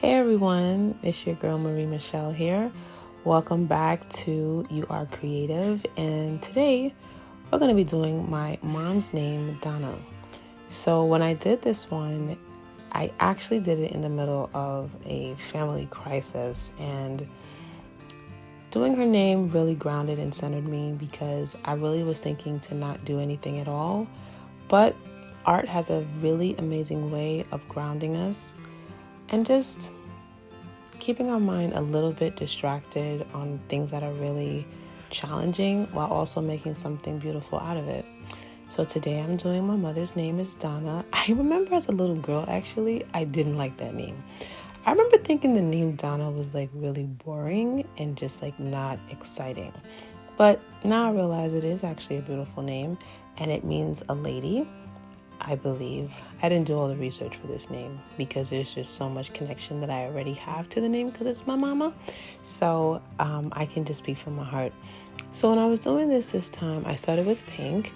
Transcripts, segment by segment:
Hey everyone, it's your girl Marie Michelle here. Welcome back to You Are Creative, and today we're going to be doing my mom's name, Donna. So when I did this one, I actually did it in the middle of a family crisis, and doing her name really grounded and centered me because I really was thinking to not do anything at all. But art has a really amazing way of grounding us and just keeping our mind a little bit distracted on things that are really challenging while also making something beautiful out of it. So today I'm doing my mother's name is Donna. I remember as a little girl, actually, I didn't like that name. I remember thinking the name Donna was like really boring and just like not exciting. But now I realize it is actually a beautiful name and it means a lady, I believe. I didn't do all the research for this name because there's just so much connection that I already have to the name because it's my mama. So I can just speak from my heart. So when I was doing this time, I started with pink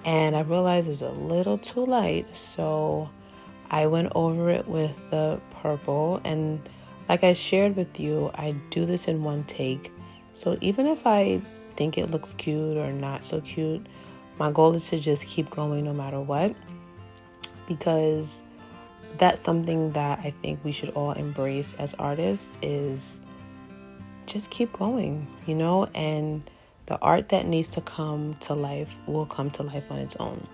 and I realized it was a little too light. So I went over it with the purple, and like I shared with you, I do this in one take. So even if I think it looks cute or not so cute, my goal is to just keep going no matter what, because that's something that I think we should all embrace as artists, is just keep going, and the art that needs to come to life will come to life on its own.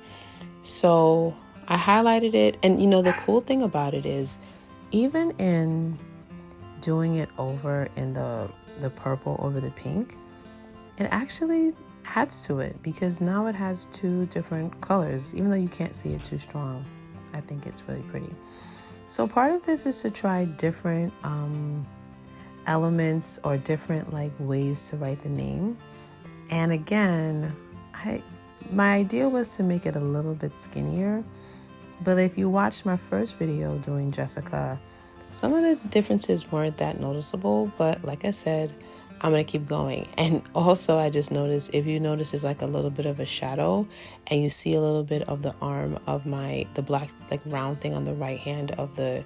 So I highlighted it, and the cool thing about it is even in doing it over in the purple over the pink, it actually adds to it because now it has two different colors. Even though you can't see it too strong, I think it's really pretty. So part of this is to try different elements or different ways to write the name. And again, my idea was to make it a little bit skinnier. But if you watched my first video doing Jessica, some of the differences weren't that noticeable. But like I said, I'm going to keep going. And also I just noticed, if you notice, there's a little bit of a shadow and you see a little bit of the arm of the black round thing on the right hand of the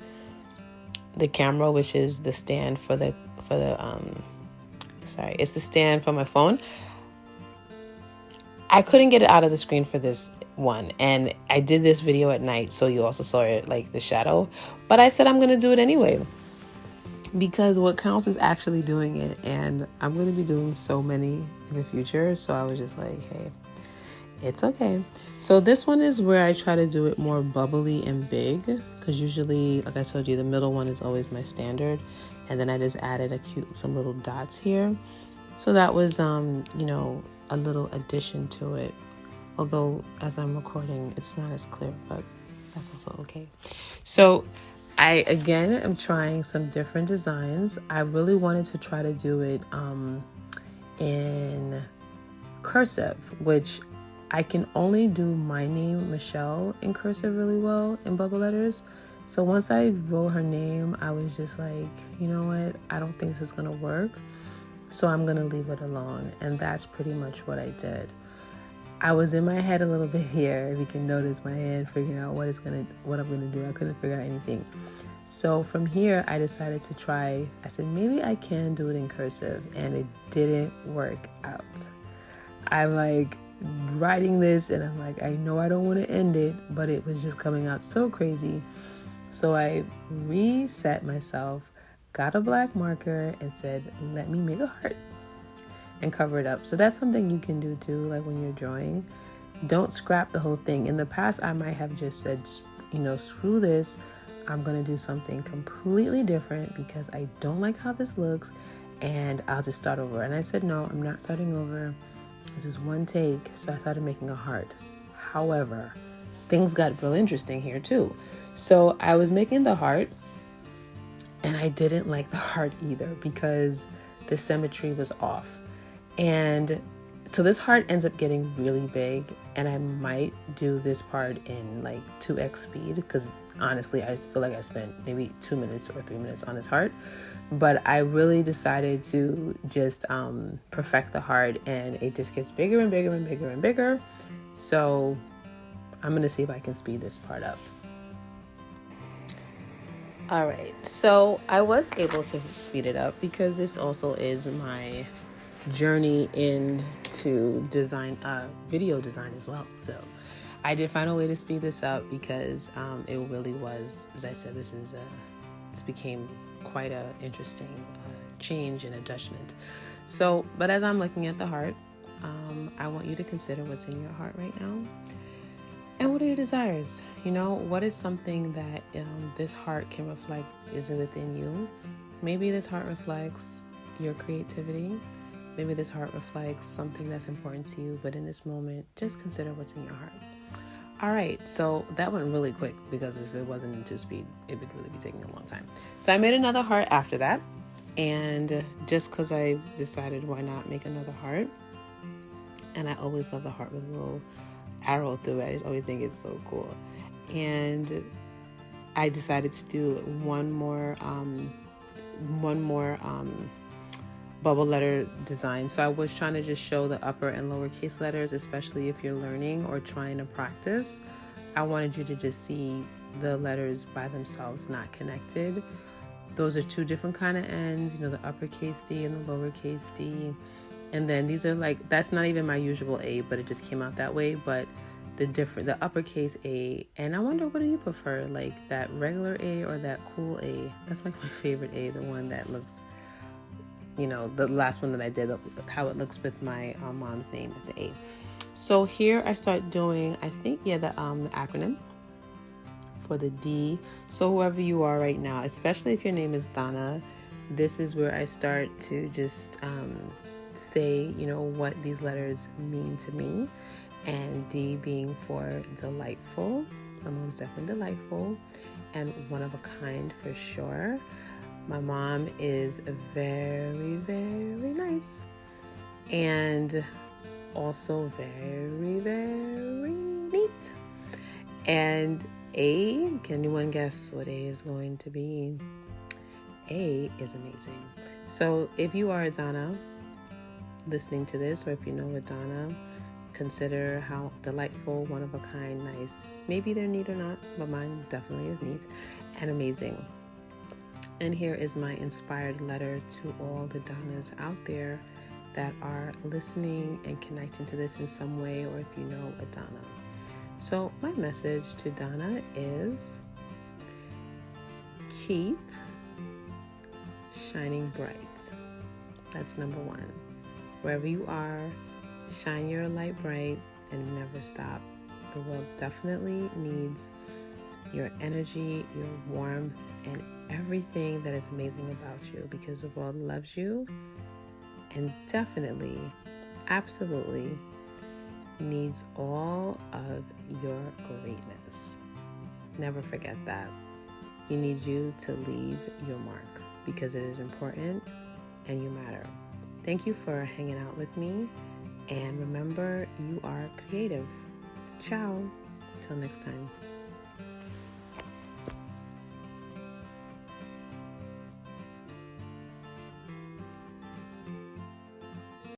camera, which is the stand for the it's the stand for my phone. I couldn't get it out of the screen for this one, and I did this video at night, so you also saw it the shadow, but I said I'm going to do it anyway because what counts is actually doing it, and I'm going to be doing so many in the future. So I was just like, hey, it's okay. So this one is where I try to do it more bubbly and big, because usually, like I told you, the middle one is always my standard, and then I just added some little dots here. So that was a little addition to it, although as I'm recording it's not as clear, but that's also okay. So I again am trying some different designs. I really wanted to try to do it in cursive, which I can only do my name, Michelle, in cursive really well in bubble letters. So once I wrote her name, I was just like, you know what, I don't think this is gonna work, so I'm gonna leave it alone. And that's pretty much what I did. I was in my head a little bit here, if you can notice my head figuring out what I'm gonna do. I couldn't figure out anything. So from here I decided to try, I said maybe I can do it in cursive, and it didn't work out. I'm writing this and I'm I know I don't want to end it, but it was just coming out so crazy. So I reset myself, got a black marker and said, let me make a heart, and cover it up. So that's something you can do too, when you're drawing. Don't scrap the whole thing. In the past, I might have just said, screw this. I'm going to do something completely different because I don't like how this looks, and I'll just start over. And I said, no, I'm not starting over. This is one take. So I started making a heart. However, things got real interesting here too. So I was making the heart, and I didn't like the heart either because the symmetry was off. And so this heart ends up getting really big, and I might do this part in 2x speed because honestly, I feel like I spent maybe 2 minutes or 3 minutes on this heart. But I really decided to just perfect the heart, and it just gets bigger and bigger and bigger and bigger. So I'm going to see if I can speed this part up. All right, so I was able to speed it up because this also is my journey into design, video design as well. So I did find a way to speed this up because it really was, as I said, this became quite a interesting change and adjustment. So, but as I'm looking at the heart, I want you to consider what's in your heart right now. And what are your desires? You know, what is something that this heart can reflect is within you? Maybe this heart reflects your creativity. Maybe this heart reflects something that's important to you. But in this moment, just consider what's in your heart. All right, so that went really quick because if it wasn't in 2-speed, it would really be taking a long time. So I made another heart after that. And just because I decided why not make another heart. And I always love the heart with a little arrow through it. I just always think it's so cool. And I decided to do one more bubble letter design. So I was trying to just show the upper and lowercase letters, especially if you're learning or trying to practice. I wanted you to just see the letters by themselves, not connected. Those are two different kind of ends, you know, the uppercase D and the lowercase D. And then these are like, that's not even my usual A, but it just came out that way. But the uppercase A, and I wonder, what do you prefer? Like that regular A or that cool A? That's like my favorite A, the one that looks, you know, the last one that I did, how it looks with my mom's name at the A. So here I start doing, I think, the acronym for the D. So whoever you are right now, especially if your name is Donna, this is where I start to just say, you know, what these letters mean to me. And D being for delightful. My mom's definitely delightful and one of a kind for sure. My mom is very, very nice and also very, very neat. And A, can anyone guess what A is going to be? A is amazing. So if you are a Donna listening to this, or if you know a Donna, consider how delightful, one of a kind, nice. Maybe they're neat or not, but mine definitely is neat and amazing. And here is my inspired letter to all the Donnas out there that are listening and connecting to this in some way, or if you know a Donna. So my message to Donna is keep shining bright. That's number one. Wherever you are, shine your light bright and never stop. The world definitely needs your energy, your warmth, and everything that is amazing about you, because the world loves you and definitely, absolutely needs all of your greatness. Never forget that. We need you to leave your mark because it is important and you matter. Thank you for hanging out with me. And remember, you are creative. Ciao. Till next time.